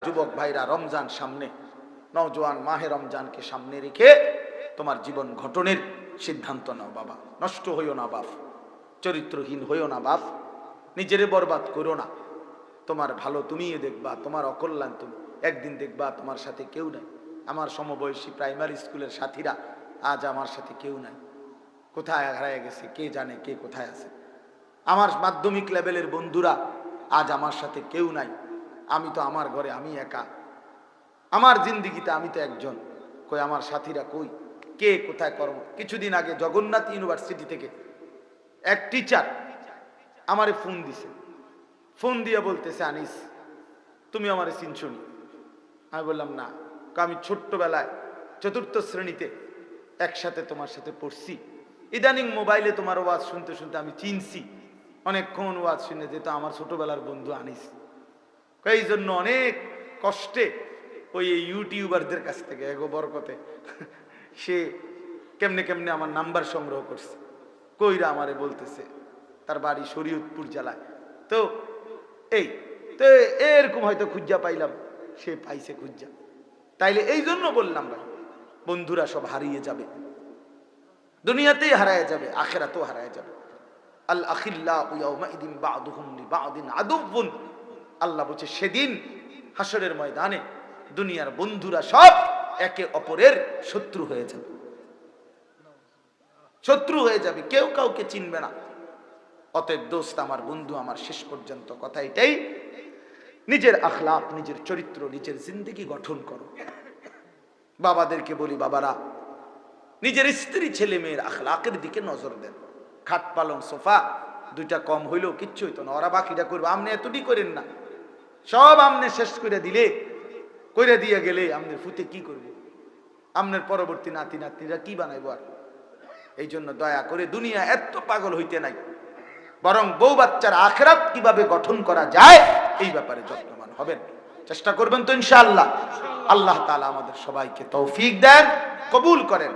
যুবক ভাইরা, রমজান সামনে, নওজোয়ান মাহে রমজানকে সামনে রেখে তোমার জীবন গঠনের সিদ্ধান্ত নাও বাবা। নষ্ট হইও না বাপ, চরিত্রহীন হইও না বাপ, নিজেরে বরবাদ করো না। তোমার ভালো তুমিই দেখবা, তোমার অকল্যাণ তুমি। একদিন দেখবা তোমার সাথে কেউ নাই। আমার সমবয়সী প্রাইমারি স্কুলের সাথীরা আজ আমার সাথে কেউ নাই, কোথায় হারিয়ে গেছে কে জানে, কে কোথায় আছে। আমার মাধ্যমিক লেভেলের বন্ধুরা আজ আমার সাথে কেউ নাই। আমি তো আমার ঘরে আমি একা, আমার জিন্দিগিতে আমি তো একজন। কই আমার সাথীরা কই, কে কোথায় কর্ম। কিছুদিন আগে জগন্নাথ ইউনিভার্সিটি থেকে এক টিচার আমারে ফোন দিছে, ফোন দিয়ে বলতেছে, আনিস তুমি আমারে চিনছো নি? আমি বললাম না। আমি ছোট্টবেলায় 4র্থ শ্রেণীতে একসাথে তোমার সাথে পড়ছি, ইদানিং মোবাইলে তোমার ওয়াজ শুনতে শুনতে আমি চিনছি, অনেকক্ষণ ওয়াজ শুনে যেত আমার ছোটবেলার বন্ধু আনিস। এই জন্য অনেক কষ্টে ওই ইউটিউবারদের কাছ থেকে এগো বরকতে সে কেমনে কেমনে আমার নাম্বার সংগ্রহ করছে, কইরা আমারে বলতেছে তার বাড়ি শরীয়তপুর জেলায়। তো এই তো এরকম হয়তো খুঁজা পাইলাম, সে পাইছে খুঁজা। তাইলে এই জন্য বললাম ভাই, বন্ধুরা সব হারিয়ে যাবে, দুনিয়াতেই হারায় যাবে, আখিরাতেও হারায় যাবে। আল আখিল্লাহু ইয়াউমাইদিন বা'দুহুম লিবা'দিন আদুউন। আল্লাহ বলছে সেদিন হাসরের ময়দানে দুনিয়ার বন্ধুরা সব একে অপরের শত্রু হয়ে যাবে, শত্রু হয়ে যাবে, কেউ কাউকে চিনবে না। অতএব দোস্ত আমার, বন্ধু আমার, শেষ পর্যন্ত কথা এটাই, নিজের আখলাক, নিজের চরিত্র, নিজের জিন্দেগি গঠন করো। বাবাদেরকে বলি, বাবারা নিজের স্ত্রী ছেলে মেয়ের আখলাকের দিকে নজর দেন। খাট পালং সোফা দুইটা কম হইলেও কিচ্ছু হইতো না, ওরা বাকিটা করবো, আপনি এতটি করেন না। সব আমনে শেষ করে দিলে, করে দিয়ে গেলে আমনের ফুতে কি করবে, আমনের পরবর্তী নাতি নাতনিরা কি বানাইবো আর। এই জন্য দয়া করে দুনিয়া এত পাগল হইতে নাই, বরং বউ বাচ্চার আখিরাত কিভাবে গঠন করা যায় এই ব্যাপারে যত্নবান হবেন, চেষ্টা করবেন তো ইনশাআল্লাহ। আল্লাহ তাআলা আমাদের সবাইকে তৌফিক দেন, কবুল করেন।